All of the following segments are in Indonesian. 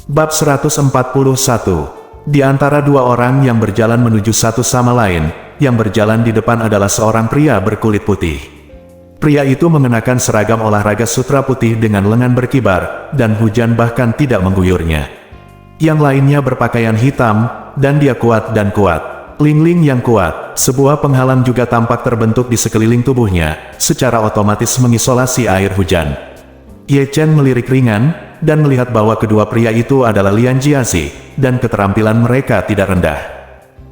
Bab 141. Di antara dua orang yang berjalan menuju satu sama lain, yang berjalan di depan adalah seorang pria berkulit putih. Pria itu mengenakan seragam olahraga sutra putih dengan lengan berkibar, dan hujan bahkan tidak mengguyurnya. Yang lainnya berpakaian hitam, dan dia kuat dan kuat. Ling-ling yang kuat, sebuah penghalang juga tampak terbentuk di sekeliling tubuhnya, secara otomatis mengisolasi air hujan. Ye Chen melirik ringan, dan melihat bahwa kedua pria itu adalah Lian Jiazi, dan keterampilan mereka tidak rendah.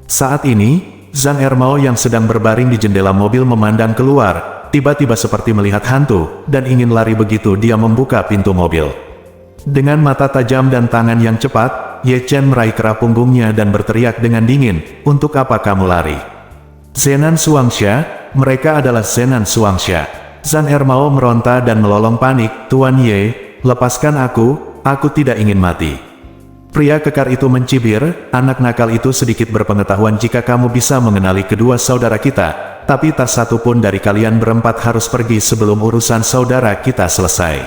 Saat ini, Zhang Ermao yang sedang berbaring di jendela mobil memandang keluar, tiba-tiba seperti melihat hantu, dan ingin lari begitu dia membuka pintu mobil. Dengan mata tajam dan tangan yang cepat, Ye Chen meraih kerah punggungnya dan berteriak dengan dingin, "Untuk apa kamu lari?" Zenan Shuangxia, mereka adalah Zenan Shuangxia. Zhang Ermao meronta dan melolong panik, "Tuan Ye, lepaskan aku tidak ingin mati." Pria kekar itu mencibir, "Anak nakal itu sedikit berpengetahuan jika kamu bisa mengenali kedua saudara kita, tapi tak satu pun dari kalian berempat harus pergi sebelum urusan saudara kita selesai."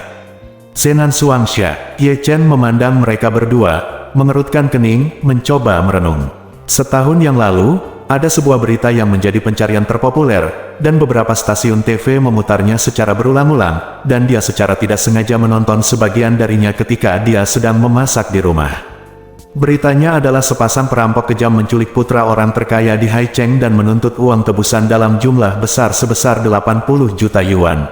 Zenan Shuangxia, Ye Chen memandang mereka berdua, mengerutkan kening, mencoba merenung. Setahun yang lalu, ada sebuah berita yang menjadi pencarian terpopuler, dan beberapa stasiun TV memutarnya secara berulang-ulang, dan dia secara tidak sengaja menonton sebagian darinya ketika dia sedang memasak di rumah. Beritanya adalah sepasang perampok kejam menculik putra orang terkaya di Haicheng dan menuntut uang tebusan dalam jumlah besar sebesar 80 juta yuan.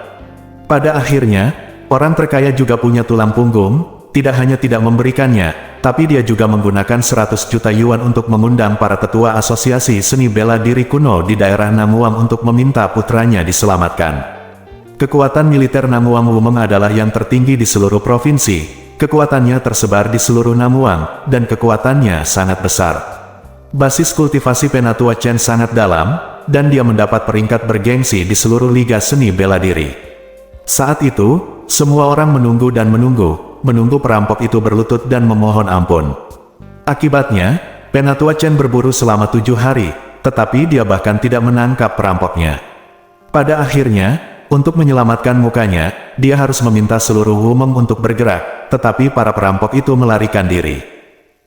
Pada akhirnya, orang terkaya juga punya tulang punggung, tidak hanya tidak memberikannya, tapi dia juga menggunakan 100 juta yuan untuk mengundang para tetua asosiasi seni bela diri kuno di daerah Nanguang untuk meminta putranya diselamatkan. Kekuatan militer Nanguang Wumeng adalah yang tertinggi di seluruh provinsi. Kekuatannya tersebar di seluruh Nanguang, dan kekuatannya sangat besar. Basis kultivasi Penatua Chen sangat dalam, dan dia mendapat peringkat bergengsi di seluruh liga seni bela diri. Saat itu, semua orang menunggu dan menunggu perampok itu berlutut dan memohon ampun. Akibatnya, Penatua Chen berburu selama 7 hari, tetapi dia bahkan tidak menangkap perampoknya. Pada akhirnya, untuk menyelamatkan mukanya, dia harus meminta seluruh Wumeng untuk bergerak, tetapi para perampok itu melarikan diri.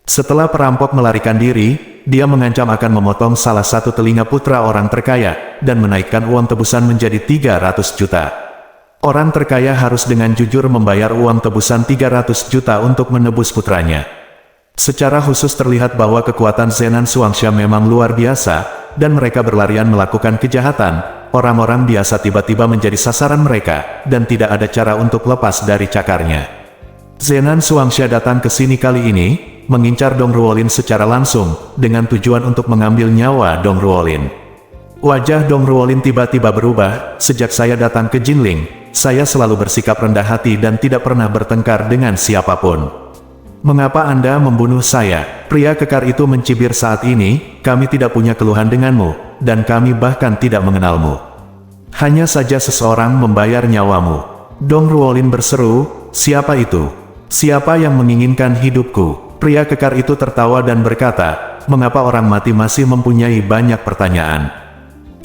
Setelah perampok melarikan diri, dia mengancam akan memotong salah satu telinga putra orang terkaya, dan menaikkan uang tebusan menjadi 300 juta. Orang terkaya harus dengan jujur membayar uang tebusan 300 juta untuk menebus putranya. Secara khusus terlihat bahwa kekuatan Zenan Shuangxia memang luar biasa, dan mereka berlarian melakukan kejahatan. Orang-orang biasa tiba-tiba menjadi sasaran mereka, dan tidak ada cara untuk lepas dari cakarnya. Zenan Shuangxia datang ke sini kali ini, mengincar Dong Ruolin secara langsung, dengan tujuan untuk mengambil nyawa Dong Ruolin. Wajah Dong Ruolin tiba-tiba berubah. "Sejak saya datang ke Jinling, saya selalu bersikap rendah hati dan tidak pernah bertengkar dengan siapapun. Mengapa Anda membunuh saya?" Pria kekar itu mencibir saat ini, "Kami tidak punya keluhan denganmu, dan kami bahkan tidak mengenalmu. Hanya saja seseorang membayar nyawamu." Dong Ruolin berseru, "Siapa itu? Siapa yang menginginkan hidupku?" Pria kekar itu tertawa dan berkata, "Mengapa orang mati masih mempunyai banyak pertanyaan?"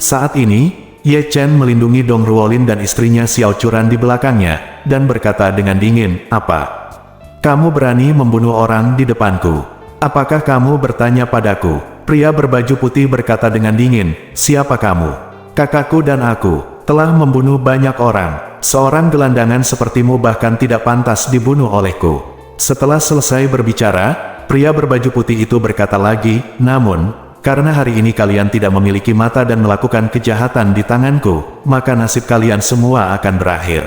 Saat ini, Ye Chen melindungi Dong Ruolin dan istrinya Xiao Churan di belakangnya, dan berkata dengan dingin, "Apa? Kamu berani membunuh orang di depanku? Apakah kamu bertanya padaku?" Pria berbaju putih berkata dengan dingin, "Siapa kamu? Kakakku dan aku telah membunuh banyak orang. Seorang gelandangan sepertimu bahkan tidak pantas dibunuh olehku." Setelah selesai berbicara, pria berbaju putih itu berkata lagi, "Namun, karena hari ini kalian tidak memiliki mata dan melakukan kejahatan di tanganku, maka nasib kalian semua akan berakhir."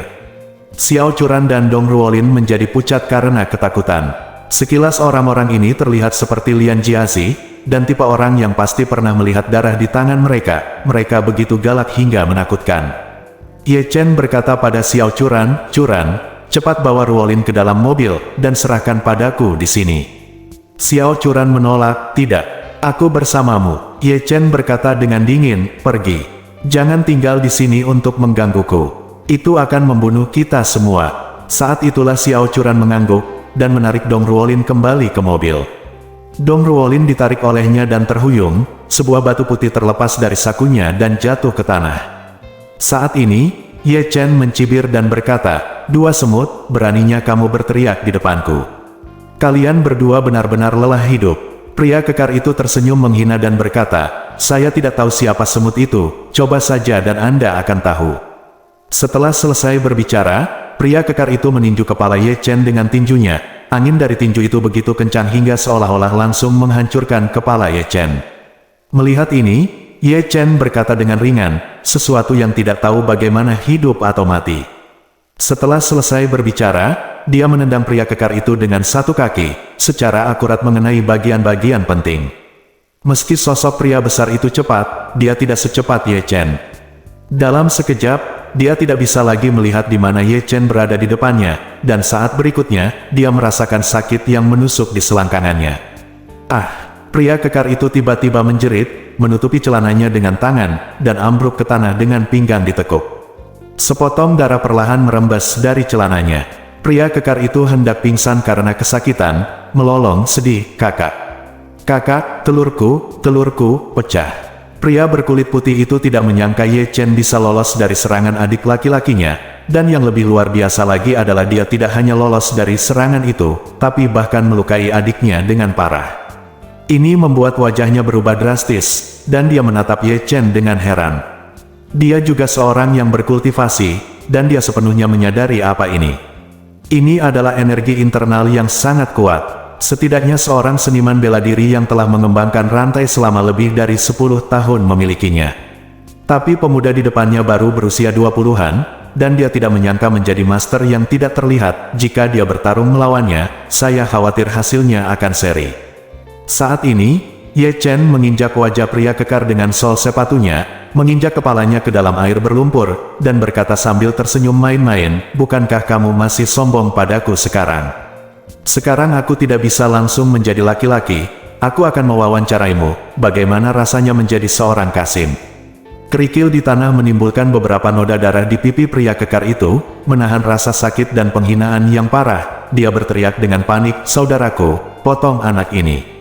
Xiao Churan dan Dong Ruolin menjadi pucat karena ketakutan. Sekilas orang-orang ini terlihat seperti Lian Jiazi, dan tipe orang yang pasti pernah melihat darah di tangan mereka. Mereka begitu galak hingga menakutkan. Ye Chen berkata pada Xiao Churan, "Churan, cepat bawa Ruolin ke dalam mobil, dan serahkan padaku di sini." Xiao Churan menolak, "Tidak. Aku bersamamu." Ye Chen berkata dengan dingin, "Pergi. Jangan tinggal di sini untuk menggangguku. Itu akan membunuh kita semua." Saat itulah Xiao Churan mengangguk, dan menarik Dong Ruolin kembali ke mobil. Dong Ruolin ditarik olehnya dan terhuyung, sebuah batu putih terlepas dari sakunya dan jatuh ke tanah. Saat ini, Ye Chen mencibir dan berkata, "Dua semut, beraninya kamu berteriak di depanku. Kalian berdua benar-benar lelah hidup. Pria kekar itu tersenyum menghina dan berkata, saya tidak tahu siapa semut itu, coba saja dan Anda akan tahu. Setelah selesai berbicara, pria kekar itu meninju kepala Ye Chen dengan tinjunya. Angin dari tinju itu begitu kencang hingga seolah-olah langsung menghancurkan kepala Ye Chen. Melihat ini, Ye Chen berkata dengan ringan, sesuatu yang tidak tahu bagaimana hidup atau mati. Setelah selesai berbicara, dia menendang pria kekar itu dengan satu kaki, secara akurat mengenai bagian-bagian penting. Meski sosok pria besar itu cepat, dia tidak secepat Ye Chen. Dalam sekejap, dia tidak bisa lagi melihat di mana Ye Chen berada di depannya, dan saat berikutnya, dia merasakan sakit yang menusuk di selangkangannya. Ah! Pria kekar itu tiba-tiba menjerit, menutupi celananya dengan tangan, dan ambruk ke tanah dengan pinggang ditekuk. Sepotong darah perlahan merembes dari celananya. Pria kekar itu hendak pingsan karena kesakitan, melolong sedih, kakak. Kakak, telurku, pecah. Pria berkulit putih itu tidak menyangka Ye Chen bisa lolos dari serangan adik laki-lakinya, dan yang lebih luar biasa lagi adalah dia tidak hanya lolos dari serangan itu, tapi bahkan melukai adiknya dengan parah. Ini membuat wajahnya berubah drastis, dan dia menatap Ye Chen dengan heran. Dia juga seorang yang berkultivasi, dan dia sepenuhnya menyadari apa ini. Ini adalah energi internal yang sangat kuat. Setidaknya seorang seniman bela diri yang telah mengembangkan rantai selama lebih dari 10 tahun memilikinya. Tapi pemuda di depannya baru berusia 20-an, dan dia tidak menyangka menjadi master yang tidak terlihat. Jika dia bertarung melawannya, saya khawatir hasilnya akan seri. Saat ini, Ye Chen menginjak wajah pria kekar dengan sol sepatunya, menginjak kepalanya ke dalam air berlumpur, dan berkata sambil tersenyum main-main, bukankah kamu masih sombong padaku sekarang? Sekarang aku tidak bisa langsung menjadi laki-laki, aku akan mewawancaraimu, bagaimana rasanya menjadi seorang kasim. Kerikil di tanah menimbulkan beberapa noda darah di pipi pria kekar itu, menahan rasa sakit dan penghinaan yang parah. Dia berteriak dengan panik, saudaraku, potong anak ini.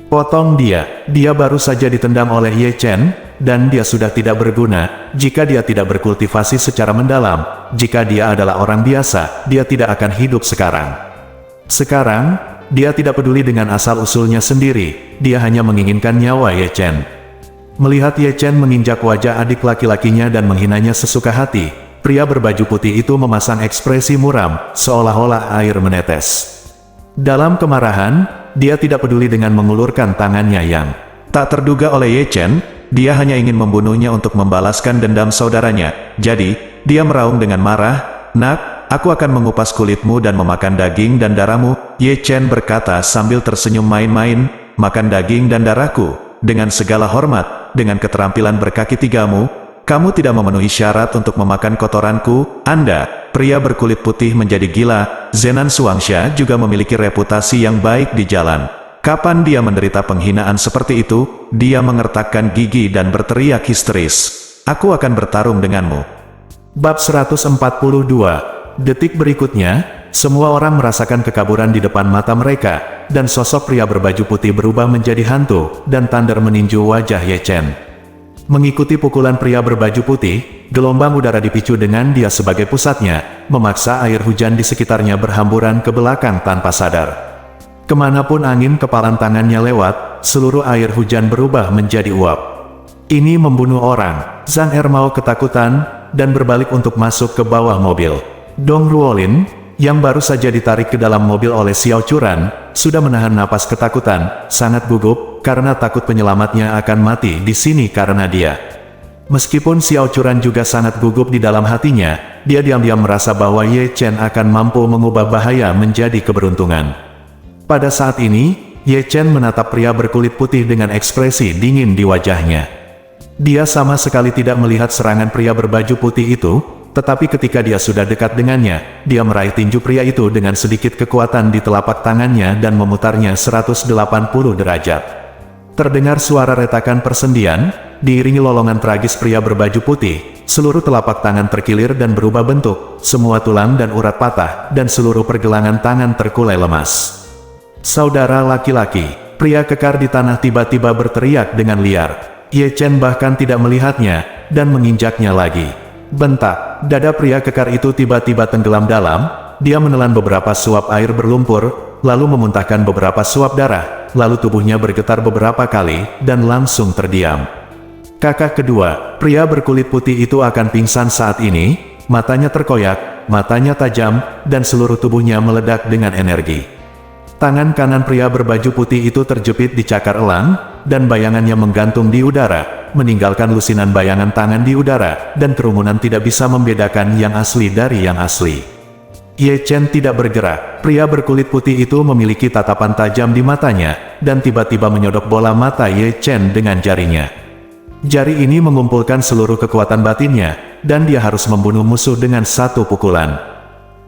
Potong dia baru saja ditendang oleh Ye Chen, dan dia sudah tidak berguna, jika dia tidak berkultivasi secara mendalam, jika dia adalah orang biasa, dia tidak akan hidup sekarang. Sekarang, dia tidak peduli dengan asal-usulnya sendiri, dia hanya menginginkan nyawa Ye Chen. Melihat Ye Chen menginjak wajah adik laki-lakinya dan menghinanya sesuka hati, pria berbaju putih itu memasang ekspresi muram, seolah-olah air menetes. Dalam kemarahan, dia tidak peduli dengan mengulurkan tangannya yang tak terduga oleh Ye Chen, dia hanya ingin membunuhnya untuk membalaskan dendam saudaranya. Jadi, dia meraung dengan marah, nak, aku akan mengupas kulitmu dan memakan daging dan darahmu. Ye Chen berkata sambil tersenyum main-main, makan daging dan darahku, dengan segala hormat, dengan keterampilan berkaki tigamu, kamu tidak memenuhi syarat untuk memakan kotoranku, Anda. Pria berkulit putih menjadi gila. Zenan Suangsha juga memiliki reputasi yang baik di jalan. Kapan dia menderita penghinaan seperti itu, dia mengertakkan gigi dan berteriak histeris. Aku akan bertarung denganmu. Bab 142. Detik berikutnya, semua orang merasakan kekaburan di depan mata mereka, dan sosok pria berbaju putih berubah menjadi hantu, dan tandar meninju wajah Ye Chen. Mengikuti pukulan pria berbaju putih, gelombang udara dipicu dengan dia sebagai pusatnya, memaksa air hujan di sekitarnya berhamburan ke belakang tanpa sadar. Kemanapun angin kepalan tangannya lewat, seluruh air hujan berubah menjadi uap. Ini membunuh orang. Zhang Ermao ketakutan, dan berbalik untuk masuk ke bawah mobil. Dong Ruolin, yang baru saja ditarik ke dalam mobil oleh Xiao Churan, sudah menahan napas ketakutan, sangat gugup, karena takut penyelamatnya akan mati di sini karena dia. Meskipun Xiao Churan juga sangat gugup di dalam hatinya, dia diam-diam merasa bahwa Ye Chen akan mampu mengubah bahaya menjadi keberuntungan. Pada saat ini, Ye Chen menatap pria berkulit putih dengan ekspresi dingin di wajahnya. Dia sama sekali tidak melihat serangan pria berbaju putih itu, tetapi ketika dia sudah dekat dengannya, dia meraih tinju pria itu dengan sedikit kekuatan di telapak tangannya dan memutarnya 180 derajat. Terdengar suara retakan persendian, diiringi lolongan tragis pria berbaju putih, seluruh telapak tangan terkilir dan berubah bentuk, semua tulang dan urat patah, dan seluruh pergelangan tangan terkulai lemas. Saudara laki-laki, pria kekar di tanah tiba-tiba berteriak dengan liar. Ye Chen bahkan tidak melihatnya, dan menginjaknya lagi. Bentak, dada pria kekar itu tiba-tiba tenggelam dalam, dia menelan beberapa suap air berlumpur, lalu memuntahkan beberapa suap darah, lalu tubuhnya bergetar beberapa kali, dan langsung terdiam. Kakak kedua, pria berkulit putih itu akan pingsan saat ini, matanya terkoyak, matanya tajam, dan seluruh tubuhnya meledak dengan energi. Tangan kanan pria berbaju putih itu terjepit di cakar elang, dan bayangannya menggantung di udara, meninggalkan lusinan bayangan tangan di udara, dan kerumunan tidak bisa membedakan yang asli dari yang asli. Ye Chen tidak bergerak. Pria berkulit putih itu memiliki tatapan tajam di matanya, dan tiba-tiba menyodok bola mata Ye Chen dengan jarinya. Jari ini mengumpulkan seluruh kekuatan batinnya, dan dia harus membunuh musuh dengan satu pukulan.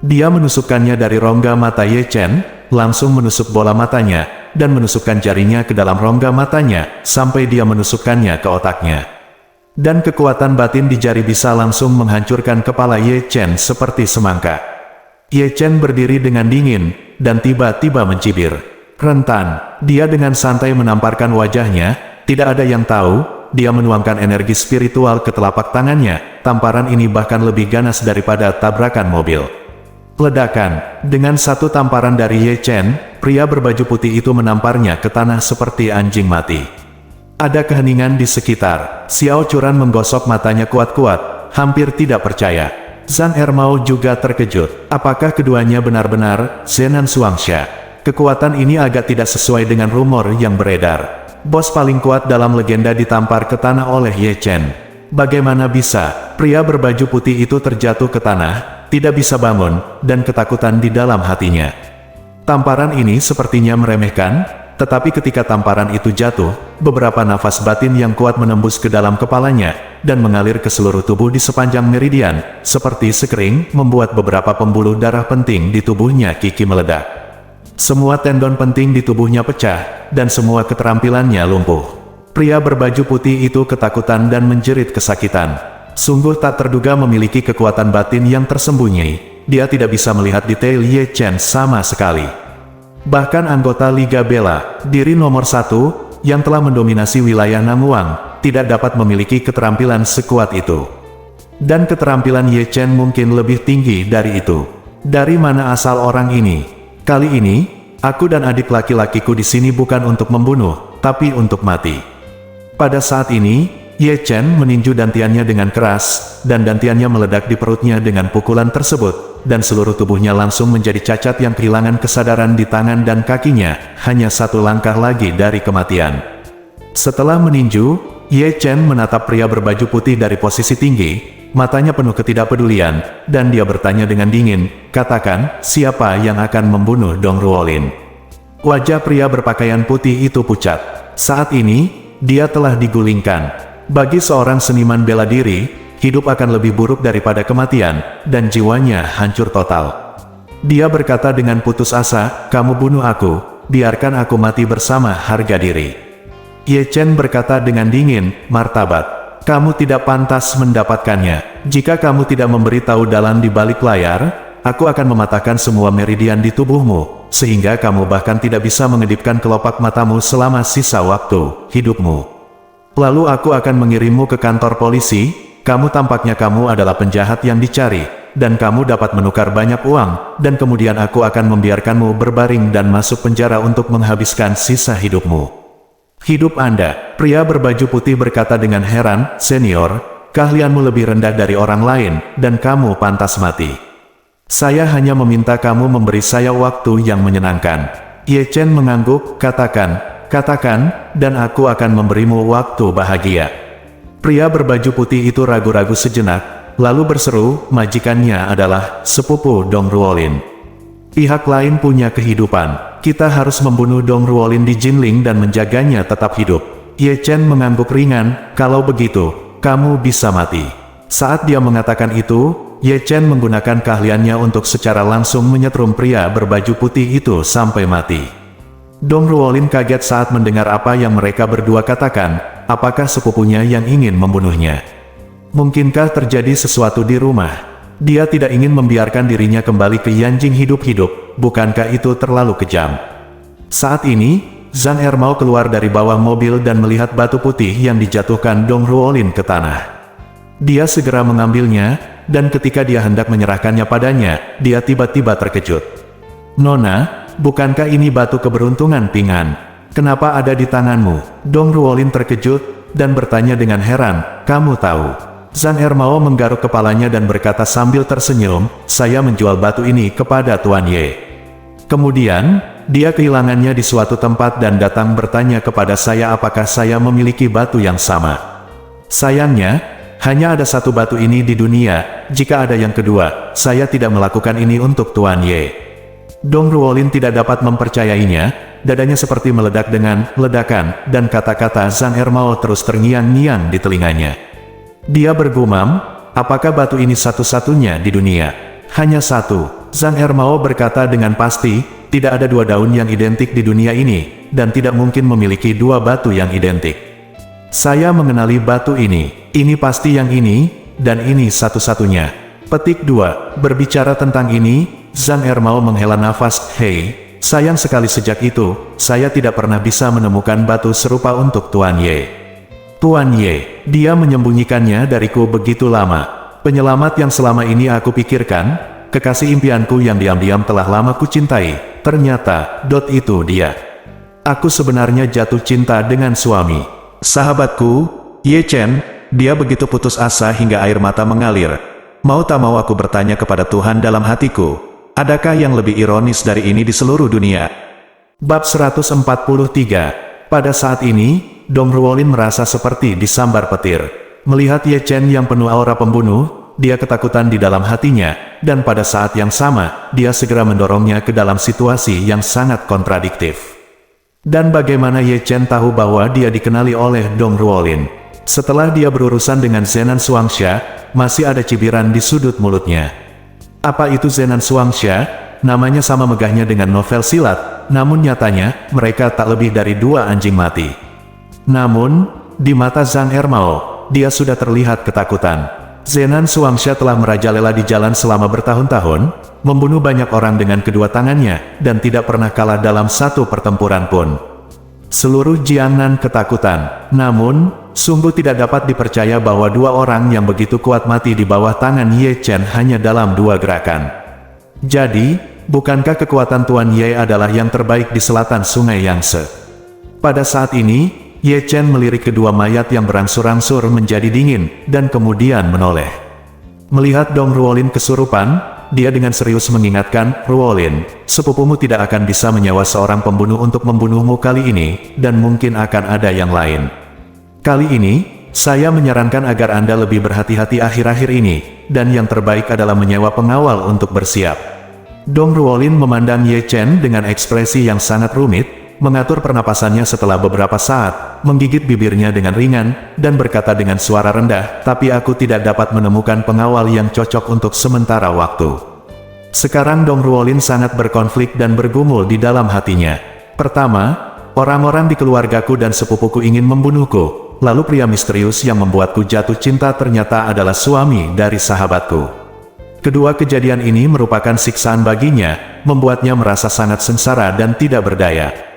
Dia menusukkannya dari rongga mata Ye Chen, langsung menusuk bola matanya, dan menusukkan jarinya ke dalam rongga matanya, sampai dia menusukkannya ke otaknya. Dan kekuatan batin di jari bisa langsung menghancurkan kepala Ye Chen seperti semangka. Ye Chen berdiri dengan dingin, dan tiba-tiba mencibir. Rentan, dia dengan santai menamparkan wajahnya, tidak ada yang tahu, dia menuangkan energi spiritual ke telapak tangannya, tamparan ini bahkan lebih ganas daripada tabrakan mobil. Ledakan, dengan satu tamparan dari Ye Chen, pria berbaju putih itu menamparnya ke tanah seperti anjing mati. Ada keheningan di sekitar. Xiao Churan menggosok matanya kuat-kuat, hampir tidak percaya. Zhang Ermao juga terkejut. Apakah keduanya benar-benar Zenan Shuangxia? Kekuatan ini agak tidak sesuai dengan rumor yang beredar. Bos paling kuat dalam legenda ditampar ke tanah oleh Ye Chen. Bagaimana bisa? Pria berbaju putih itu terjatuh ke tanah, tidak bisa bangun, dan ketakutan di dalam hatinya. Tamparan ini sepertinya meremehkan, tetapi ketika tamparan itu jatuh, beberapa nafas batin yang kuat menembus ke dalam kepalanya, dan mengalir ke seluruh tubuh di sepanjang meridian, seperti sekering, membuat beberapa pembuluh darah penting di tubuhnya kiki meledak. Semua tendon penting di tubuhnya pecah, dan semua keterampilannya lumpuh. Pria berbaju putih itu ketakutan dan menjerit kesakitan. Sungguh tak terduga memiliki kekuatan batin yang tersembunyi. Dia tidak bisa melihat detail Ye Chen sama sekali. Bahkan anggota Liga Bela, diri nomor 1, yang telah mendominasi wilayah Nanguang, tidak dapat memiliki keterampilan sekuat itu. Dan keterampilan Ye Chen mungkin lebih tinggi dari itu. Dari mana asal orang ini? Kali ini, aku dan adik laki-lakiku di sini bukan untuk membunuh, tapi untuk mati. Pada saat ini, Ye Chen meninju dantiannya dengan keras, dan dantiannya meledak di perutnya dengan pukulan tersebut, dan seluruh tubuhnya langsung menjadi cacat yang kehilangan kesadaran di tangan dan kakinya, hanya satu langkah lagi dari kematian. Setelah meninju, Ye Chen menatap pria berbaju putih dari posisi tinggi, matanya penuh ketidakpedulian, dan dia bertanya dengan dingin, katakan, siapa yang akan membunuh Dong Ruolin? Wajah pria berpakaian putih itu pucat. Saat ini, dia telah digulingkan. Bagi seorang seniman bela diri, hidup akan lebih buruk daripada kematian, dan jiwanya hancur total. Dia berkata dengan putus asa, kamu bunuh aku, biarkan aku mati bersama harga diri. Ye Chen berkata dengan dingin, martabat. Kamu tidak pantas mendapatkannya. Jika kamu tidak memberitahu dalam di balik layar, aku akan mematahkan semua meridian di tubuhmu, sehingga kamu bahkan tidak bisa mengedipkan kelopak matamu selama sisa waktu hidupmu. Lalu aku akan mengirimmu ke kantor polisi, tampaknya kamu adalah penjahat yang dicari, dan kamu dapat menukar banyak uang, dan kemudian aku akan membiarkanmu berbaring dan masuk penjara untuk menghabiskan sisa hidupmu. Hidup Anda, pria berbaju putih berkata dengan heran, senior, keahlianmu lebih rendah dari orang lain, dan kamu pantas mati. Saya hanya meminta kamu memberi saya waktu yang menyenangkan. Ye Chen mengangguk, katakan, dan aku akan memberimu waktu bahagia. Pria berbaju putih itu ragu-ragu sejenak, lalu berseru, majikannya adalah sepupu Dong Ruolin. Pihak lain punya kehidupan. Kita harus membunuh Dong Ruolin di Jinling dan menjaganya tetap hidup. Ye Chen mengangguk ringan, kalau begitu, kamu bisa mati. Saat dia mengatakan itu, Ye Chen menggunakan keahliannya untuk secara langsung menyetrum pria berbaju putih itu sampai mati. Dong Ruolin kaget saat mendengar apa yang mereka berdua katakan, apakah sepupunya yang ingin membunuhnya. Mungkinkah terjadi sesuatu di rumah? Dia tidak ingin membiarkan dirinya kembali ke Yanjing hidup-hidup, bukankah itu terlalu kejam? Saat ini, Zhang Ermao keluar dari bawah mobil dan melihat batu putih yang dijatuhkan Dong Ruolin ke tanah. Dia segera mengambilnya, dan ketika dia hendak menyerahkannya padanya, dia tiba-tiba terkejut. Nona, bukankah ini batu keberuntungan Ping An? Kenapa ada di tanganmu? Dong Ruolin terkejut, dan bertanya dengan heran, kamu tahu? Zhang Ermao menggaruk kepalanya dan berkata sambil tersenyum, saya menjual batu ini kepada Tuan Ye. Kemudian, dia kehilangannya di suatu tempat dan datang bertanya kepada saya apakah saya memiliki batu yang sama. Sayangnya, hanya ada satu batu ini di dunia, jika ada yang kedua, saya tidak melakukan ini untuk Tuan Ye. Dong Ruolin tidak dapat mempercayainya, dadanya seperti meledak dengan ledakan, dan kata-kata Zhang Ermao terus terngiang-ngiang di telinganya. Dia bergumam, apakah batu ini satu-satunya di dunia? Hanya satu, Zhang Ermao berkata dengan pasti, tidak ada dua daun yang identik di dunia ini, dan tidak mungkin memiliki dua batu yang identik. Saya mengenali batu ini pasti yang ini, dan ini satu-satunya. Petik 2, berbicara tentang ini, Zhang Ermao menghela nafas, hei, sayang sekali sejak itu, saya tidak pernah bisa menemukan batu serupa untuk Tuan Ye. Tuan Ye, dia menyembunyikannya dariku begitu lama. Penyelamat yang selama ini aku pikirkan, kekasih impianku yang diam-diam telah lama kucintai, ternyata, itu dia. Aku sebenarnya jatuh cinta dengan suami. Sahabatku, Ye Chen, dia begitu putus asa hingga air mata mengalir. Mau tak mau aku bertanya kepada Tuhan dalam hatiku, adakah yang lebih ironis dari ini di seluruh dunia? Bab 143. Pada saat ini, Dong Ruolin merasa seperti disambar petir. Melihat Ye Chen yang penuh aura pembunuh, dia ketakutan di dalam hatinya, dan pada saat yang sama, dia segera mendorongnya ke dalam situasi yang sangat kontradiktif. Dan bagaimana Ye Chen tahu bahwa dia dikenali oleh Dong Ruolin? Setelah dia berurusan dengan Zenan Shuangxia, masih ada cibiran di sudut mulutnya. Apa itu Zenan Shuangxia? Namanya sama megahnya dengan novel silat, namun nyatanya, mereka tak lebih dari dua anjing mati. Namun, di mata Zhang Ermao, dia sudah terlihat ketakutan. Zenan Shuangxia telah merajalela di jalan selama bertahun-tahun, membunuh banyak orang dengan kedua tangannya, dan tidak pernah kalah dalam satu pertempuran pun. Seluruh Jiangnan ketakutan, namun, sungguh tidak dapat dipercaya bahwa dua orang yang begitu kuat mati di bawah tangan Ye Chen hanya dalam dua gerakan. Jadi, bukankah kekuatan Tuan Ye adalah yang terbaik di selatan Sungai Yangtze? Pada saat ini, Ye Chen melirik kedua mayat yang berangsur-angsur menjadi dingin, dan kemudian menoleh. Melihat Dong Ruolin kesurupan, dia dengan serius mengingatkan, Ruolin, sepupumu tidak akan bisa menyewa seorang pembunuh untuk membunuhmu kali ini, dan mungkin akan ada yang lain. Kali ini, saya menyarankan agar Anda lebih berhati-hati akhir-akhir ini, dan yang terbaik adalah menyewa pengawal untuk bersiap. Dong Ruolin memandang Ye Chen dengan ekspresi yang sangat rumit, mengatur pernapasannya setelah beberapa saat, menggigit bibirnya dengan ringan, dan berkata dengan suara rendah, tapi aku tidak dapat menemukan pengawal yang cocok untuk sementara waktu. Sekarang Dong Ruolin sangat berkonflik dan bergumul di dalam hatinya. Pertama, orang-orang di keluargaku dan sepupuku ingin membunuhku, lalu pria misterius yang membuatku jatuh cinta ternyata adalah suami dari sahabatku. Kedua kejadian ini merupakan siksaan baginya, membuatnya merasa sangat sengsara dan tidak berdaya.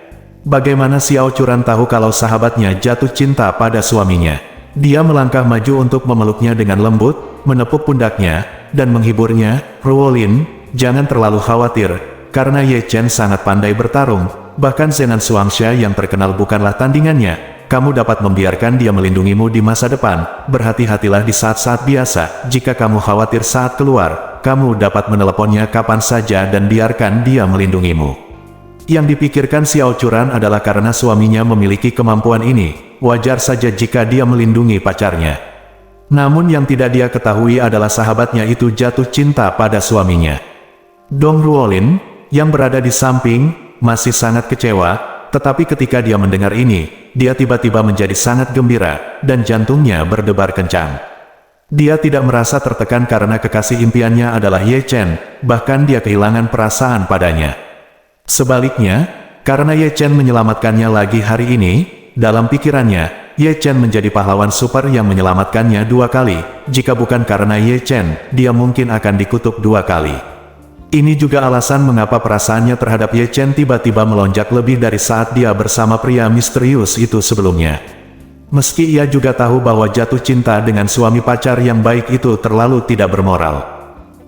Bagaimana Xiao Churan tahu kalau sahabatnya jatuh cinta pada suaminya? Dia melangkah maju untuk memeluknya dengan lembut, menepuk pundaknya, dan menghiburnya, Ruolin, jangan terlalu khawatir, karena Ye Chen sangat pandai bertarung, bahkan Zenan Shuangxia yang terkenal bukanlah tandingannya. Kamu dapat membiarkan dia melindungimu di masa depan, berhati-hatilah di saat-saat biasa, jika kamu khawatir saat keluar, kamu dapat meneleponnya kapan saja dan biarkan dia melindungimu. Yang dipikirkan Xiao Churan adalah karena suaminya memiliki kemampuan ini, wajar saja jika dia melindungi pacarnya. Namun yang tidak dia ketahui adalah sahabatnya itu jatuh cinta pada suaminya. Dong Ruolin, yang berada di samping, masih sangat kecewa, tetapi ketika dia mendengar ini, dia tiba-tiba menjadi sangat gembira, dan jantungnya berdebar kencang. Dia tidak merasa tertekan karena kekasih impiannya adalah Ye Chen, bahkan dia kehilangan perasaan padanya. Sebaliknya, karena Ye Chen menyelamatkannya lagi hari ini, dalam pikirannya, Ye Chen menjadi pahlawan super yang menyelamatkannya dua kali. Jika bukan karena Ye Chen, dia mungkin akan dikutuk dua kali. Ini juga alasan mengapa perasaannya terhadap Ye Chen tiba-tiba melonjak lebih dari saat dia bersama pria misterius itu sebelumnya. Meski ia juga tahu bahwa jatuh cinta dengan suami pacar yang baik itu terlalu tidak bermoral.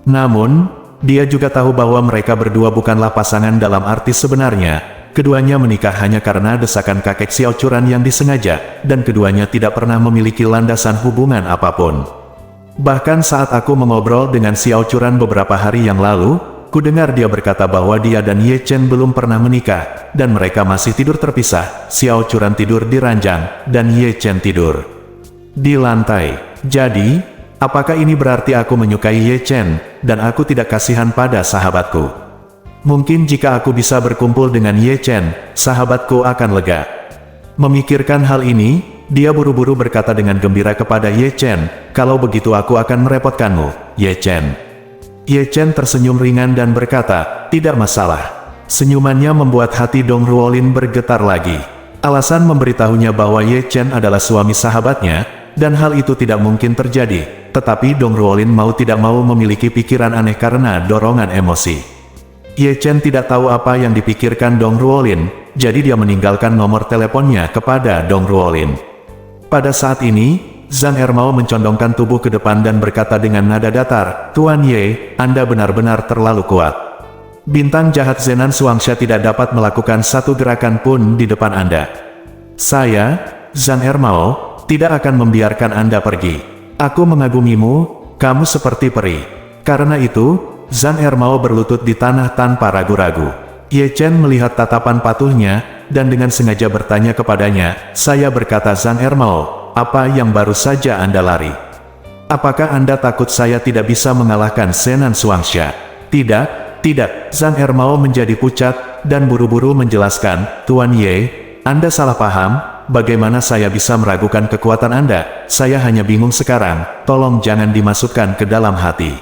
Namun, Dia juga tahu bahwa mereka berdua bukanlah pasangan dalam arti sebenarnya. Keduanya menikah hanya karena desakan kakek Xiao Churan yang disengaja, dan keduanya tidak pernah memiliki landasan hubungan apapun. Bahkan saat aku mengobrol dengan Xiao Churan beberapa hari yang lalu, ku dengar dia berkata bahwa dia dan Ye Chen belum pernah menikah, dan mereka masih tidur terpisah. Xiao Churan tidur di ranjang, dan Ye Chen tidur di lantai. Jadi, apakah ini berarti aku menyukai Ye Chen, dan aku tidak kasihan pada sahabatku? Mungkin jika aku bisa berkumpul dengan Ye Chen, sahabatku akan lega. Memikirkan hal ini, dia buru-buru berkata dengan gembira kepada Ye Chen, kalau begitu aku akan merepotkanmu, Ye Chen. Ye Chen tersenyum ringan dan berkata, tidak masalah. Senyumannya membuat hati Dong Ruolin bergetar lagi. Alasan memberitahunya bahwa Ye Chen adalah suami sahabatnya, dan hal itu tidak mungkin terjadi, tetapi Dong Ruolin mau tidak mau memiliki pikiran aneh karena dorongan emosi. Ye Chen tidak tahu apa yang dipikirkan Dong Ruolin, jadi dia meninggalkan nomor teleponnya kepada Dong Ruolin. Pada saat ini, Zhang Ermao mencondongkan tubuh ke depan dan berkata dengan nada datar, Tuan Ye, Anda benar-benar terlalu kuat. Bintang jahat Zenan Suangsha tidak dapat melakukan satu gerakan pun di depan Anda. Saya, Zhang Ermao, tidak akan membiarkan Anda pergi. Aku mengagumimu, kamu seperti peri. Karena itu, Zhang Ermao berlutut di tanah tanpa ragu-ragu. Ye Chen melihat tatapan patuhnya, dan dengan sengaja bertanya kepadanya, saya berkata Zhang Ermao, apa yang baru saja Anda lari? Apakah Anda takut saya tidak bisa mengalahkan Zenan Suangsha? Tidak, tidak. Zhang Ermao menjadi pucat, dan buru-buru menjelaskan, Tuan Ye, Anda salah paham, bagaimana saya bisa meragukan kekuatan Anda? Saya hanya bingung sekarang, tolong jangan dimasukkan ke dalam hati.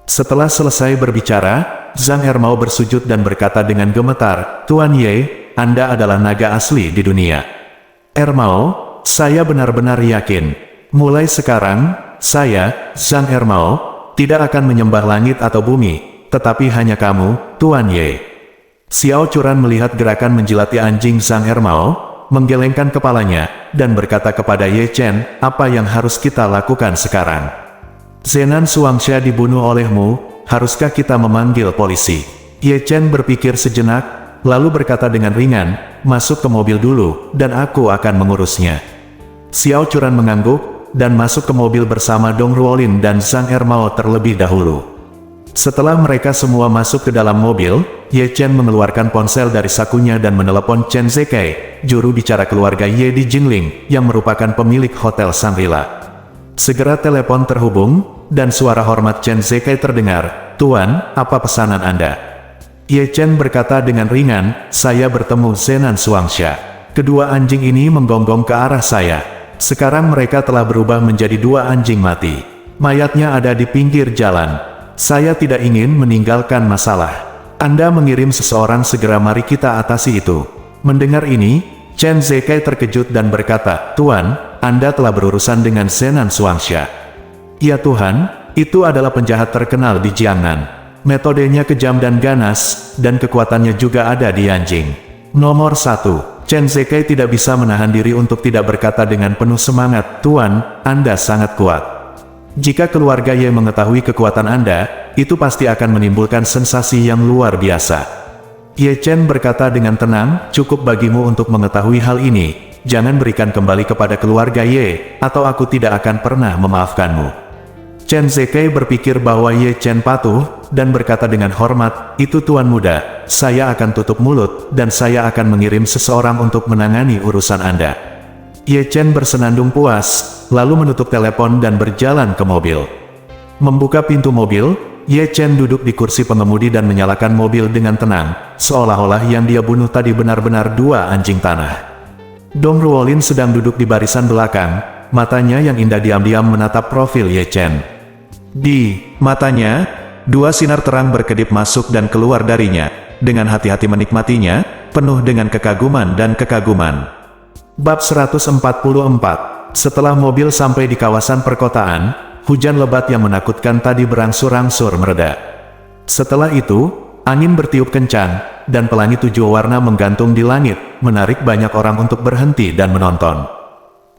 Setelah selesai berbicara, Zhang Ermao bersujud dan berkata dengan gemetar, Tuan Ye, Anda adalah naga asli di dunia. Ermao, saya benar-benar yakin. Mulai sekarang, saya, Zhang Ermao, tidak akan menyembah langit atau bumi, tetapi hanya kamu, Tuan Ye. Xiao Churan melihat gerakan menjilati anjing Zhang Ermao, menggelengkan kepalanya, dan berkata kepada Ye Chen, apa yang harus kita lakukan sekarang? Zenan Suangsha dibunuh olehmu, haruskah kita memanggil polisi? Ye Chen berpikir sejenak, lalu berkata dengan ringan, masuk ke mobil dulu, dan aku akan mengurusnya. Xiao Churan mengangguk, dan masuk ke mobil bersama Dong Ruolin dan Zhang Ermao terlebih dahulu. Setelah mereka semua masuk ke dalam mobil, Ye Chen mengeluarkan ponsel dari sakunya dan menelepon Chen Zekai, juru bicara keluarga Ye di Jingling, yang merupakan pemilik Hotel Shangri-La. Segera telepon terhubung, dan suara hormat Chen Zekai terdengar, Tuan, apa pesanan Anda? Ye Chen berkata dengan ringan, saya bertemu Zenan Suangsha. Kedua anjing ini menggonggong ke arah saya. Sekarang mereka telah berubah menjadi dua anjing mati. Mayatnya ada di pinggir jalan. Saya tidak ingin meninggalkan masalah. Anda mengirim seseorang, segera mari kita atasi itu. Mendengar ini, Chen Zekai terkejut dan berkata, Tuan, Anda telah berurusan dengan Zenan Suangsha. Ya Tuhan, itu adalah penjahat terkenal di Jiangnan. Metodenya kejam dan ganas, dan kekuatannya juga ada di anjing. Nomor 1, Chen Zekai tidak bisa menahan diri untuk tidak berkata dengan penuh semangat, Tuan, Anda sangat kuat. Jika keluarga Ye mengetahui kekuatan Anda, itu pasti akan menimbulkan sensasi yang luar biasa. Ye Chen berkata dengan tenang, cukup bagimu untuk mengetahui hal ini. Jangan berikan kembali kepada keluarga Ye, atau aku tidak akan pernah memaafkanmu. Chen Zekai berpikir bahwa Ye Chen patuh, dan berkata dengan hormat, itu Tuan muda, saya akan tutup mulut, dan saya akan mengirim seseorang untuk menangani urusan Anda. Ye Chen bersenandung puas, lalu menutup telepon dan berjalan ke mobil. Membuka pintu mobil, Ye Chen duduk di kursi pengemudi dan menyalakan mobil dengan tenang, seolah-olah yang dia bunuh tadi benar-benar dua anjing tanah. Dong Ruolin sedang duduk di barisan belakang, matanya yang indah diam-diam menatap profil Ye Chen. Di matanya, dua sinar terang berkedip masuk dan keluar darinya, dengan hati-hati menikmatinya, penuh dengan kekaguman dan kekaguman. Bab 144. Setelah mobil sampai di kawasan perkotaan, hujan lebat yang menakutkan tadi berangsur-angsur mereda. Setelah itu, angin bertiup kencang, dan pelangi 7 warna menggantung di langit, menarik banyak orang untuk berhenti dan menonton.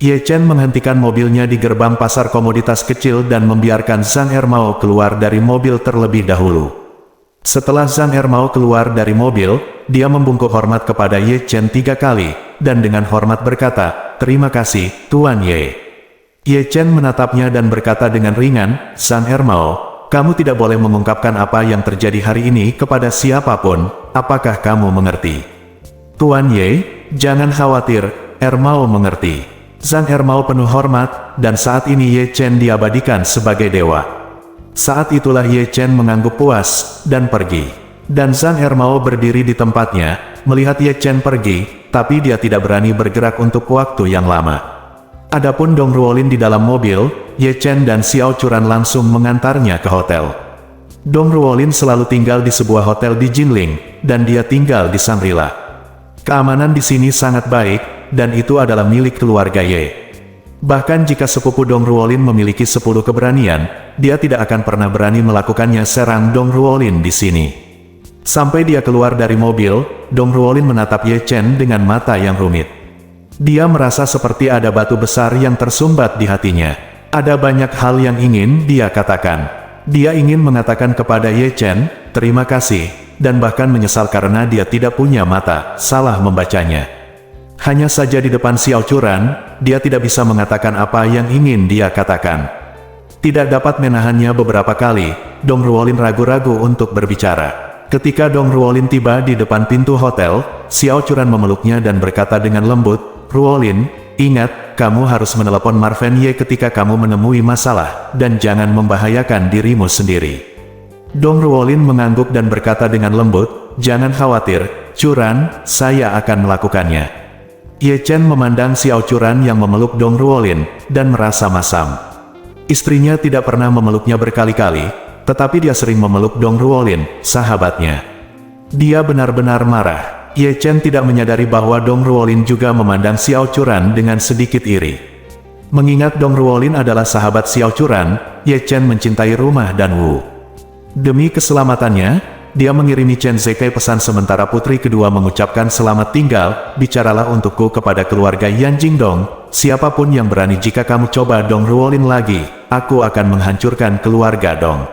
Ye Chen menghentikan mobilnya di gerbang pasar komoditas kecil dan membiarkan Zhang Ermao keluar dari mobil terlebih dahulu. Setelah Zhang Ermao keluar dari mobil, dia membungkuk hormat kepada Ye Chen 3 kali, dan dengan hormat berkata, "Terima kasih, Tuan Ye." Ye Chen menatapnya dan berkata dengan ringan, "Zhang Ermao, kamu tidak boleh mengungkapkan apa yang terjadi hari ini kepada siapapun, apakah kamu mengerti?" "Tuan Ye, jangan khawatir, Ermao mengerti." Zhang Ermao penuh hormat, dan saat ini Ye Chen diabadikan sebagai dewa. Saat itulah Ye Chen mengangguk puas, dan pergi. Dan Zhang Ermao berdiri di tempatnya, melihat Ye Chen pergi, tapi dia tidak berani bergerak untuk waktu yang lama. Adapun Dong Ruolin di dalam mobil, Ye Chen dan Xiao Churan langsung mengantarnya ke hotel. Dong Ruolin selalu tinggal di sebuah hotel di Jinling, dan dia tinggal di Shangri-La. Keamanan di sini sangat baik, dan itu adalah milik keluarga Ye. Bahkan jika sepupu Dong Ruolin memiliki 10 keberanian, dia tidak akan pernah berani melakukannya serang Dong Ruolin di sini. Sampai dia keluar dari mobil, Dong Ruolin menatap Ye Chen dengan mata yang rumit. Dia merasa seperti ada batu besar yang tersumbat di hatinya. Ada banyak hal yang ingin dia katakan. Dia ingin mengatakan kepada Ye Chen, "Terima kasih," dan bahkan menyesal karena dia tidak punya mata, salah membacanya. Hanya saja di depan Xiao Churan, dia tidak bisa mengatakan apa yang ingin dia katakan. Tidak dapat menahannya beberapa kali, Dong Ruolin ragu-ragu untuk berbicara. Ketika Dong Ruolin tiba di depan pintu hotel, Xiao Churan memeluknya dan berkata dengan lembut, "Ruolin, ingat, kamu harus menelepon Marven Ye ketika kamu menemui masalah, dan jangan membahayakan dirimu sendiri." Dong Ruolin mengangguk dan berkata dengan lembut, "Jangan khawatir, Churan, saya akan melakukannya." Ye Chen memandang Xiao Churan yang memeluk Dong Ruolin, dan merasa masam. Istrinya tidak pernah memeluknya berkali-kali, tetapi dia sering memeluk Dong Ruolin, sahabatnya. Dia benar-benar marah. Ye Chen tidak menyadari bahwa Dong Ruolin juga memandang Xiao Churan dengan sedikit iri. Mengingat Dong Ruolin adalah sahabat Xiao Churan, Ye Chen mencintai rumah dan Wu. Demi keselamatannya, dia mengirimi Chen Zekai pesan sementara putri kedua mengucapkan selamat tinggal, "Bicaralah untukku kepada keluarga Yan Jingdong, siapapun yang berani jika kamu coba Dong Ruolin lagi, aku akan menghancurkan keluarga Dong.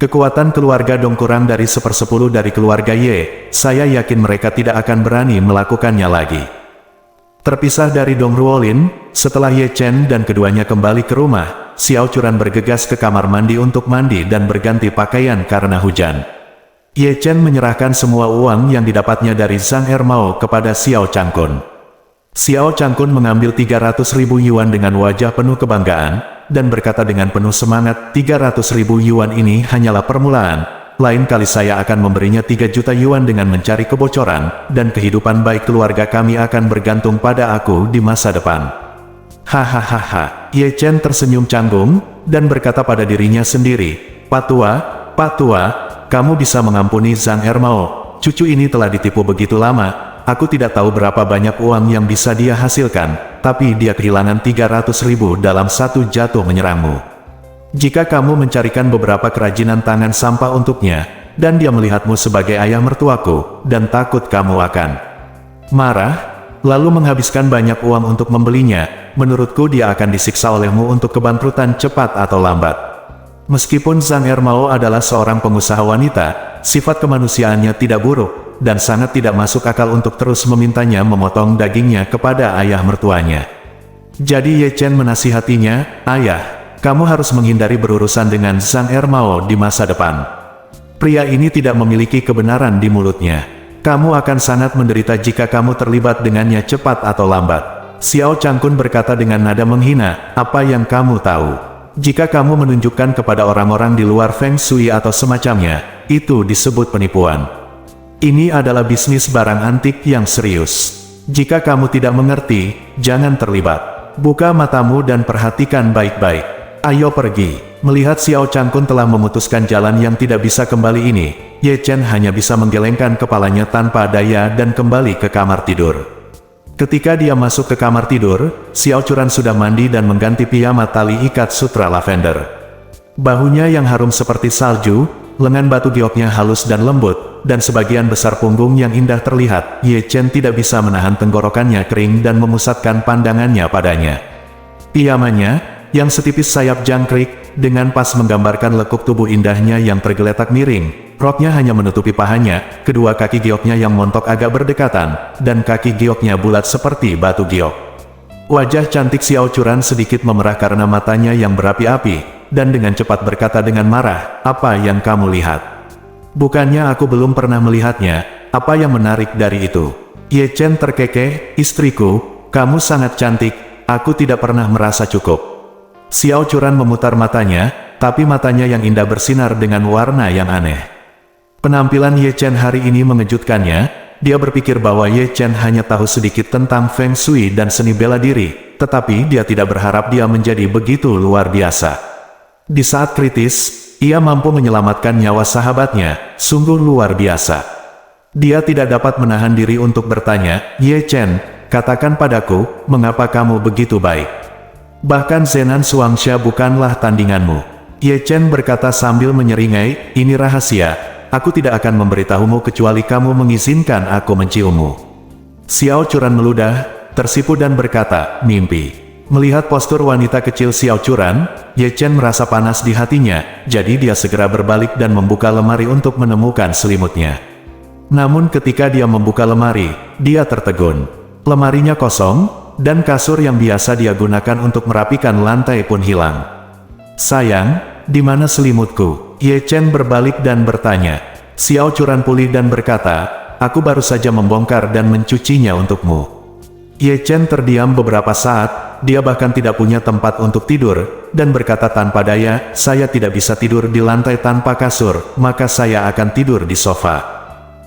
Kekuatan keluarga Dong kurang dari 1/10 dari keluarga Ye, saya yakin mereka tidak akan berani melakukannya lagi." Terpisah dari Dong Ruolin, setelah Ye Chen dan keduanya kembali ke rumah, Xiao Churan bergegas ke kamar mandi untuk mandi dan berganti pakaian karena hujan. Ye Chen menyerahkan semua uang yang didapatnya dari Zhang Ermao kepada Xiao Changkun. Xiao Changkun mengambil 300.000 yuan dengan wajah penuh kebanggaan, dan berkata dengan penuh semangat, 300.000 yuan ini hanyalah permulaan, lain kali saya akan memberinya 3 juta yuan dengan mencari kebocoran, dan kehidupan baik keluarga kami akan bergantung pada aku di masa depan. Hahaha. Ye Chen tersenyum canggung, dan berkata pada dirinya sendiri, Pak Tua, kamu bisa mengampuni Zhang Ermao, cucu ini telah ditipu begitu lama, aku tidak tahu berapa banyak uang yang bisa dia hasilkan, tapi dia kehilangan 300.000 dalam satu jatuh menyerangmu. Jika kamu mencarikan beberapa kerajinan tangan sampah untuknya, dan dia melihatmu sebagai ayah mertuaku, dan takut kamu akan marah, lalu menghabiskan banyak uang untuk membelinya, menurutku dia akan disiksa olehmu untuk kebangkrutan cepat atau lambat. Meskipun Zhang Ermao adalah seorang pengusaha wanita, sifat kemanusiaannya tidak buruk, dan sangat tidak masuk akal untuk terus memintanya memotong dagingnya kepada ayah mertuanya. Jadi Ye Chen menasihatinya, "Ayah, kamu harus menghindari berurusan dengan Zhang Ermao di masa depan. Pria ini tidak memiliki kebenaran di mulutnya. Kamu akan sangat menderita jika kamu terlibat dengannya cepat atau lambat." Xiao Changkun berkata dengan nada menghina, "Apa yang kamu tahu? Jika kamu menunjukkan kepada orang-orang di luar Feng Shui atau semacamnya, itu disebut penipuan. Ini adalah bisnis barang antik yang serius. Jika kamu tidak mengerti, jangan terlibat. Buka matamu dan perhatikan baik-baik. Ayo pergi." Melihat Xiao Changkun telah memutuskan jalan yang tidak bisa kembali ini, Ye Chen hanya bisa menggelengkan kepalanya tanpa daya dan kembali ke kamar tidur. Ketika dia masuk ke kamar tidur, Xiao Churan sudah mandi dan mengganti piyama tali ikat sutra lavender. Bahunya yang harum seperti salju, lengan batu gioknya halus dan lembut, dan sebagian besar punggung yang indah terlihat. Ye Chen tidak bisa menahan tenggorokannya kering dan memusatkan pandangannya padanya. Piyamanya, yang setipis sayap jangkrik, dengan pas menggambarkan lekuk tubuh indahnya yang tergeletak miring, roknya hanya menutupi pahanya, kedua kaki gioknya yang montok agak berdekatan, dan kaki gioknya bulat seperti batu giok. Wajah cantik Xiao Churan sedikit memerah karena matanya yang berapi-api, dan dengan cepat berkata dengan marah, "Apa yang kamu lihat? Bukannya aku belum pernah melihatnya, apa yang menarik dari itu?" Ye Chen terkekeh, "Istriku, kamu sangat cantik, aku tidak pernah merasa cukup." Xiao Churan memutar matanya, tapi matanya yang indah bersinar dengan warna yang aneh. Penampilan Ye Chen hari ini mengejutkannya, dia berpikir bahwa Ye Chen hanya tahu sedikit tentang Feng Shui dan seni bela diri, tetapi dia tidak berharap dia menjadi begitu luar biasa. Di saat kritis, ia mampu menyelamatkan nyawa sahabatnya, sungguh luar biasa. Dia tidak dapat menahan diri untuk bertanya, "Ye Chen, katakan padaku, mengapa kamu begitu baik? Bahkan Zenan Shuangxia bukanlah tandinganmu." Ye Chen berkata sambil menyeringai, "Ini rahasia. Aku tidak akan memberitahumu kecuali kamu mengizinkan aku menciummu." Xiao Churan meludah, tersipu dan berkata, "Mimpi." Melihat postur wanita kecil Xiao Churan, Ye Chen merasa panas di hatinya, jadi dia segera berbalik dan membuka lemari untuk menemukan selimutnya. Namun ketika dia membuka lemari, dia tertegun. Lemarinya kosong, dan kasur yang biasa dia gunakan untuk merapikan lantai pun hilang. "Sayang, di mana selimutku?" Ye Chen berbalik dan bertanya. Xiao Churan pulih dan berkata, "Aku baru saja membongkar dan mencucinya untukmu." Ye Chen terdiam beberapa saat, dia bahkan tidak punya tempat untuk tidur, dan berkata tanpa daya, "Saya tidak bisa tidur di lantai tanpa kasur, maka saya akan tidur di sofa."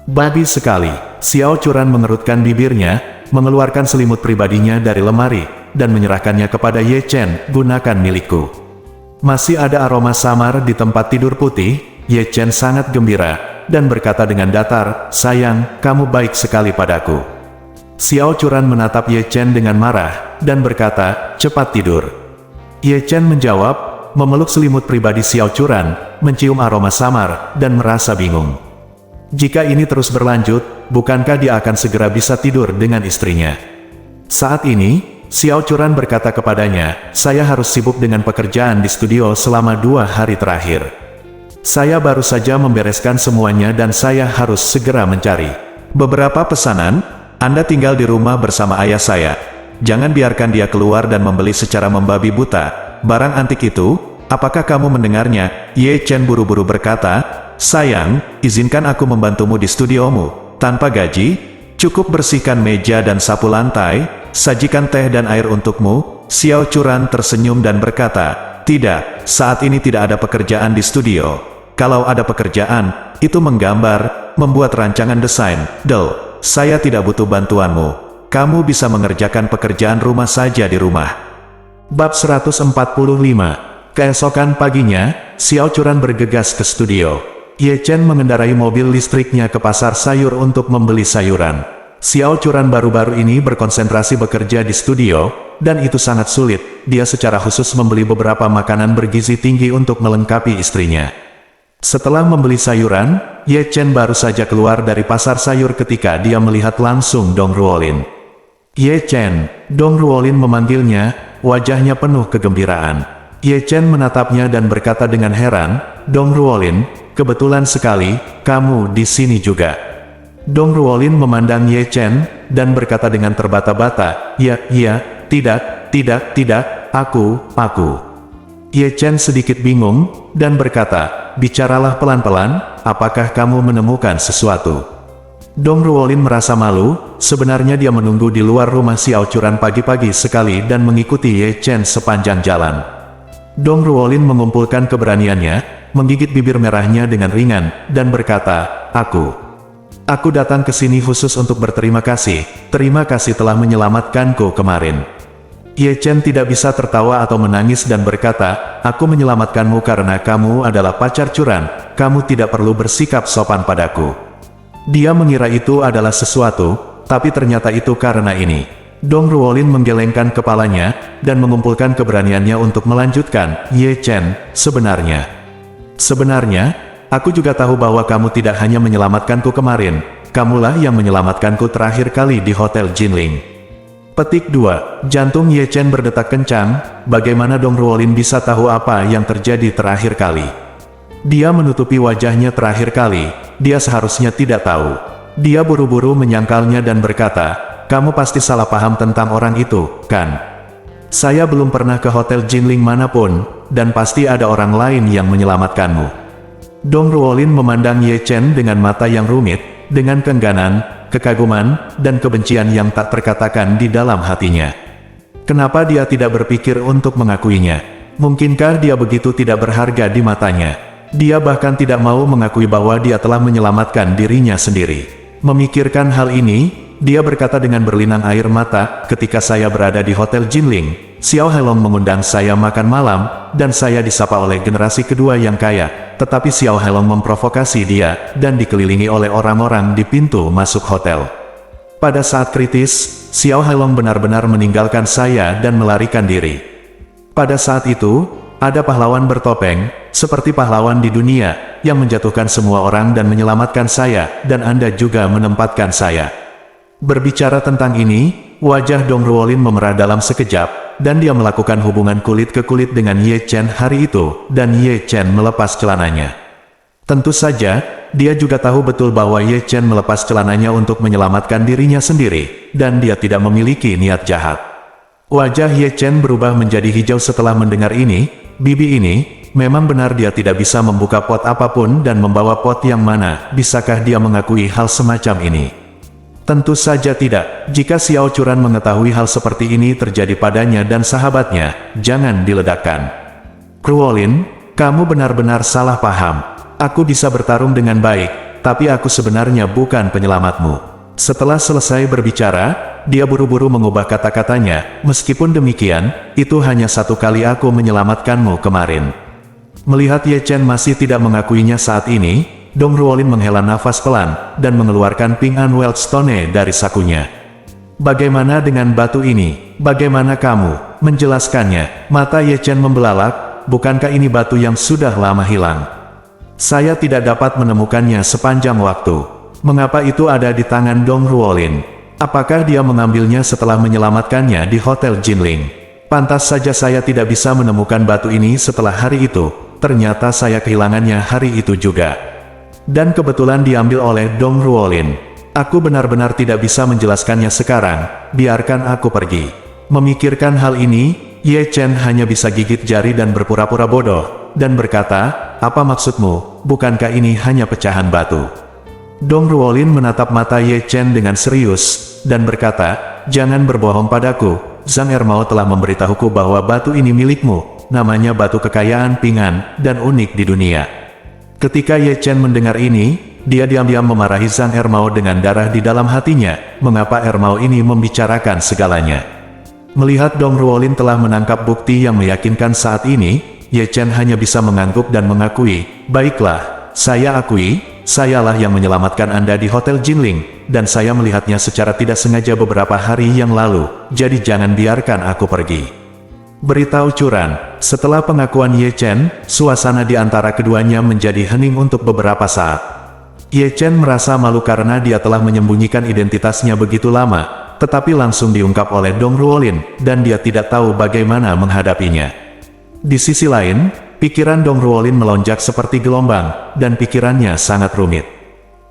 "Babi sekali." Xiao Churan mengerutkan bibirnya, mengeluarkan selimut pribadinya dari lemari, dan menyerahkannya kepada Ye Chen, "Gunakan milikku." Masih ada aroma samar di tempat tidur putih. Ye Chen sangat gembira, dan berkata dengan datar, "Sayang, kamu baik sekali padaku." Xiao Churan menatap Ye Chen dengan marah, dan berkata, "Cepat tidur." Ye Chen menjawab, memeluk selimut pribadi Xiao Churan, mencium aroma samar, dan merasa bingung. Jika ini terus berlanjut, bukankah dia akan segera bisa tidur dengan istrinya? Saat ini, Xiao Churan berkata kepadanya, "Saya harus sibuk dengan pekerjaan di studio selama 2 hari terakhir. Saya baru saja membereskan semuanya dan saya harus segera mencari beberapa pesanan. Anda tinggal di rumah bersama ayah saya. Jangan biarkan dia keluar dan membeli secara membabi buta barang antik itu. Apakah kamu mendengarnya?" Ye Chen buru-buru berkata, "Sayang, izinkan aku membantumu di studiomu. Tanpa gaji, cukup bersihkan meja dan sapu lantai, sajikan teh dan air untukmu." Xiao Churan tersenyum dan berkata, "Tidak, saat ini tidak ada pekerjaan di studio. Kalau ada pekerjaan, itu menggambar, membuat rancangan desain. Saya tidak butuh bantuanmu. Kamu bisa mengerjakan pekerjaan rumah saja di rumah." Bab 145. Keesokan paginya, Xiao Churan bergegas ke studio. Ye Chen mengendarai mobil listriknya ke pasar sayur untuk membeli sayuran. Xiao Churan baru-baru ini berkonsentrasi bekerja di studio, dan itu sangat sulit. Dia secara khusus membeli beberapa makanan bergizi tinggi untuk melengkapi istrinya. Setelah membeli sayuran, Ye Chen baru saja keluar dari pasar sayur ketika dia melihat langsung Dong Ruolin. "Ye Chen," Dong Ruolin memanggilnya, wajahnya penuh kegembiraan. Ye Chen menatapnya dan berkata dengan heran, "Dong Ruolin, kebetulan sekali, kamu di sini juga." Dong Ruolin memandang Ye Chen, dan berkata dengan terbata-bata, Iya, tidak, aku." Ye Chen sedikit bingung, dan berkata, "Bicaralah pelan-pelan, apakah kamu menemukan sesuatu?" Dong Ruolin merasa malu, sebenarnya dia menunggu di luar rumah Xiao Churan pagi-pagi sekali dan mengikuti Ye Chen sepanjang jalan. Dong Ruolin mengumpulkan keberaniannya, menggigit bibir merahnya dengan ringan, dan berkata, Aku datang ke sini khusus untuk berterima kasih. Terima kasih telah menyelamatkanku kemarin." Ye Chen tidak bisa tertawa atau menangis dan berkata, "Aku menyelamatkanmu karena kamu adalah pacar Churan. Kamu tidak perlu bersikap sopan padaku." Dia mengira itu adalah sesuatu, tapi ternyata itu karena ini. Dong Ruolin menggelengkan kepalanya, dan mengumpulkan keberaniannya untuk melanjutkan, "Ye Chen, sebenarnya, aku juga tahu bahwa kamu tidak hanya menyelamatkanku kemarin, kamulah yang menyelamatkanku terakhir kali di Hotel Jinling." Petik 2. Jantung Ye Chen berdetak kencang, bagaimana Dong Ruolin bisa tahu apa yang terjadi terakhir kali? Dia menutupi wajahnya terakhir kali, dia seharusnya tidak tahu. Dia buru-buru menyangkalnya dan berkata, "Kamu pasti salah paham tentang orang itu, kan? Saya belum pernah ke hotel Jinling manapun, dan pasti ada orang lain yang menyelamatkanmu." Dong Ruolin memandang Ye Chen dengan mata yang rumit, dengan keengganan, kekaguman, dan kebencian yang tak terkatakan di dalam hatinya. Kenapa dia tidak berpikir untuk mengakuinya? Mungkinkah dia begitu tidak berharga di matanya? Dia bahkan tidak mau mengakui bahwa dia telah menyelamatkan dirinya sendiri. Memikirkan hal ini, dia berkata dengan berlinang air mata, "Ketika saya berada di Hotel Jinling, Xiao Hailong mengundang saya makan malam, dan saya disapa oleh generasi kedua yang kaya, tetapi Xiao Hailong memprovokasi dia, dan dikelilingi oleh orang-orang di pintu masuk hotel. Pada saat kritis, Xiao Hailong benar-benar meninggalkan saya dan melarikan diri. Pada saat itu, ada pahlawan bertopeng, seperti pahlawan di dunia, yang menjatuhkan semua orang dan menyelamatkan saya, dan Anda juga menempatkan saya." Berbicara tentang ini, wajah Dong Ruolin memerah dalam sekejap, dan dia melakukan hubungan kulit ke kulit dengan Ye Chen hari itu, dan Ye Chen melepas celananya. Tentu saja, dia juga tahu betul bahwa Ye Chen melepas celananya untuk menyelamatkan dirinya sendiri, dan dia tidak memiliki niat jahat. Wajah Ye Chen berubah menjadi hijau setelah mendengar ini. "Bibi ini, memang benar dia tidak bisa membuka pot apapun dan membawa pot yang mana, bisakah dia mengakui hal semacam ini?" Tentu saja tidak. Jika Xiao Churan mengetahui hal seperti ini terjadi padanya dan sahabatnya, jangan diledakkan. "Ruolin, kamu benar-benar salah paham. Aku bisa bertarung dengan baik, tapi aku sebenarnya bukan penyelamatmu." Setelah selesai berbicara, dia buru-buru mengubah kata-katanya, "Meskipun demikian, itu hanya satu kali aku menyelamatkanmu kemarin." Melihat Ye Chen masih tidak mengakuinya saat ini, Dong Ruolin menghela nafas pelan, dan mengeluarkan Ping An Wellstone dari sakunya. "Bagaimana dengan batu ini? Bagaimana kamu menjelaskannya?" Mata Ye Chen membelalak. "Bukankah ini batu yang sudah lama hilang? Saya tidak dapat menemukannya sepanjang waktu. Mengapa itu ada di tangan Dong Ruolin? Apakah dia mengambilnya setelah menyelamatkannya di Hotel Jinling? Pantas saja saya tidak bisa menemukan batu ini setelah hari itu. Ternyata saya kehilangannya hari itu juga. Dan kebetulan diambil oleh Dong Ruolin. Aku benar-benar tidak bisa menjelaskannya sekarang, biarkan aku pergi." Memikirkan hal ini, Ye Chen hanya bisa gigit jari dan berpura-pura bodoh, dan berkata, "Apa maksudmu? Bukankah ini hanya pecahan batu?" Dong Ruolin menatap mata Ye Chen dengan serius, dan berkata, "Jangan berbohong padaku. Zhang Ermao telah memberitahuku bahwa batu ini milikmu, namanya batu kekayaan Ping An, dan unik di dunia." Ketika Ye Chen mendengar ini, dia diam-diam memarahi Zhang Ermao dengan darah di dalam hatinya. Mengapa Ermao ini membicarakan segalanya? Melihat Dong Ruolin telah menangkap bukti yang meyakinkan saat ini, Ye Chen hanya bisa mengangguk dan mengakui, "Baiklah, saya akui, sayalah yang menyelamatkan Anda di Hotel Jinling, dan saya melihatnya secara tidak sengaja beberapa hari yang lalu, jadi jangan biarkan aku pergi." Beritahu Churan. Setelah pengakuan Ye Chen, suasana di antara keduanya menjadi hening untuk beberapa saat. Ye Chen merasa malu karena dia telah menyembunyikan identitasnya begitu lama, tetapi langsung diungkap oleh Dong Ruolin, dan dia tidak tahu bagaimana menghadapinya. Di sisi lain, pikiran Dong Ruolin melonjak seperti gelombang, dan pikirannya sangat rumit.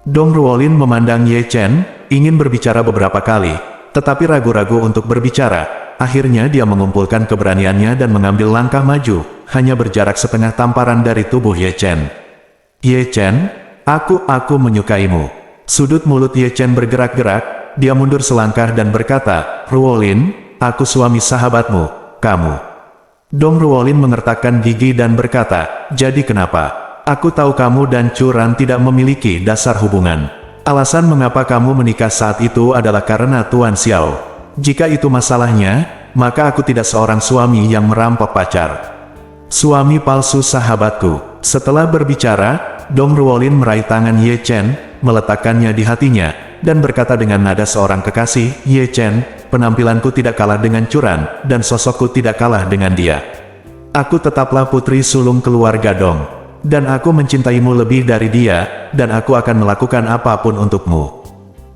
Dong Ruolin memandang Ye Chen, ingin berbicara beberapa kali, tetapi ragu-ragu untuk berbicara. Akhirnya dia mengumpulkan keberaniannya dan mengambil langkah maju, hanya berjarak setengah tamparan dari tubuh Ye Chen. "Ye Chen, aku menyukaimu." Sudut mulut Ye Chen bergerak-gerak, dia mundur selangkah dan berkata, "Ruolin, aku suami sahabatmu, kamu." Dong Ruolin mengertakkan gigi dan berkata, "Jadi kenapa? Aku tahu kamu dan Churan tidak memiliki dasar hubungan. Alasan mengapa kamu menikah saat itu adalah karena Tuan Xiao. Jika itu masalahnya, maka aku tidak seorang suami yang merampok pacar. Suami palsu sahabatku." Setelah berbicara, Dong Ruolin meraih tangan Ye Chen, meletakkannya di hatinya, dan berkata dengan nada seorang kekasih, "Ye Chen, penampilanku tidak kalah dengan Churan, dan sosokku tidak kalah dengan dia. Aku tetaplah putri sulung keluarga Dong, dan aku mencintaimu lebih dari dia, dan aku akan melakukan apapun untukmu."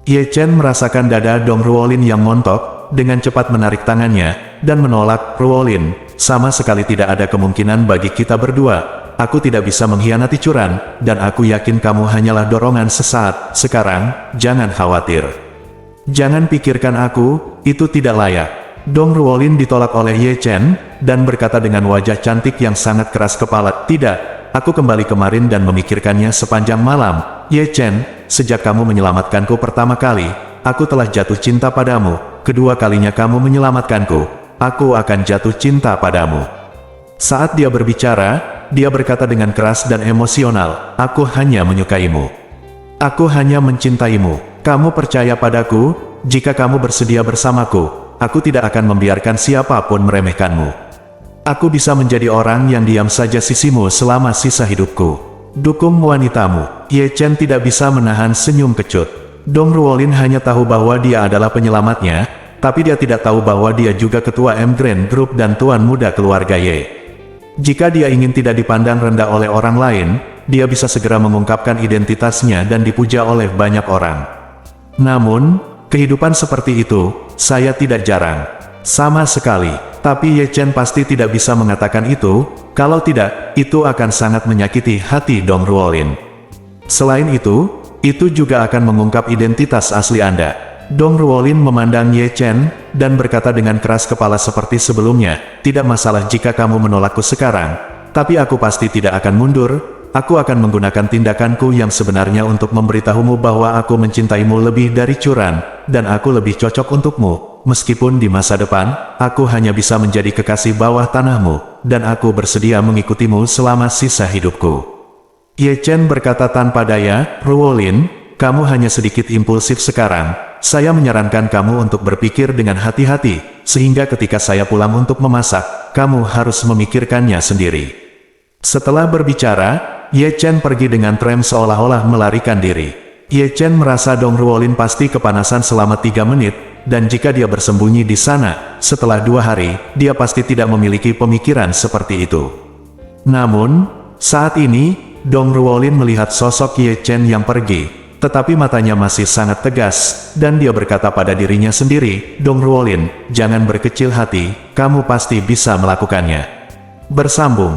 Ye Chen merasakan dada Dong Ruolin yang montok, dengan cepat menarik tangannya, dan menolak. "Ruolin, sama sekali tidak ada kemungkinan bagi kita berdua. aku tidak bisa mengkhianati Curan, dan aku yakin kamu hanyalah dorongan sesaat. Sekarang, jangan khawatir. Jangan pikirkan aku, itu tidak layak. Dong Ruolin ditolak oleh Ye Chen, dan berkata dengan wajah cantik yang sangat keras kepala, tidak, aku kembali kemarin dan memikirkannya sepanjang malam. Ye Chen, sejak kamu menyelamatkanku pertama kali, aku telah jatuh cinta padamu. Kedua kalinya kamu menyelamatkanku, aku akan jatuh cinta padamu. Saat dia berbicara, dia berkata dengan keras dan emosional, aku hanya menyukaimu. Aku hanya mencintaimu. Kamu percaya padaku? Jika kamu bersedia bersamaku, aku tidak akan membiarkan siapapun meremehkanmu. Aku bisa menjadi orang yang diam saja sisimu selama sisa hidupku. Dukung wanitamu. Ye Chen tidak bisa menahan senyum kecut. Dong Ruolin hanya tahu bahwa dia adalah penyelamatnya, tapi dia tidak tahu bahwa dia juga ketua M Grand Group dan tuan muda keluarga Ye. Jika dia ingin tidak dipandang rendah oleh orang lain, dia bisa segera mengungkapkan identitasnya dan dipuja oleh banyak orang. Namun, kehidupan seperti itu, saya tidak jarang. Sama sekali. Tapi Ye Chen pasti tidak bisa mengatakan itu, kalau tidak, itu akan sangat menyakiti hati Dong Ruolin. Selain itu juga akan mengungkap identitas asli Anda. Dong Ruolin memandang Ye Chen, dan berkata dengan keras kepala seperti sebelumnya, tidak masalah jika kamu menolakku sekarang, tapi aku pasti tidak akan mundur, aku akan menggunakan tindakanku yang sebenarnya untuk memberitahumu bahwa aku mencintaimu lebih dari Curan, dan aku lebih cocok untukmu, meskipun di masa depan, aku hanya bisa menjadi kekasih bawah tanahmu, dan aku bersedia mengikutimu selama sisa hidupku. Ye Chen berkata tanpa daya, Ruolin, kamu hanya sedikit impulsif sekarang. Saya menyarankan kamu untuk berpikir dengan hati-hati, sehingga ketika saya pulang untuk memasak, kamu harus memikirkannya sendiri. Setelah berbicara, Ye Chen pergi dengan tram seolah-olah melarikan diri. Ye Chen merasa Dong Ruolin pasti kepanasan selama 3 menit, dan jika dia bersembunyi di sana, setelah 2 hari, dia pasti tidak memiliki pemikiran seperti itu. Namun, saat ini, Dong Ruolin melihat sosok Ye Chen yang pergi. Tetapi matanya masih sangat tegas, dan dia berkata pada dirinya sendiri, Dong Ruolin, jangan berkecil hati, kamu pasti bisa melakukannya. Bersambung.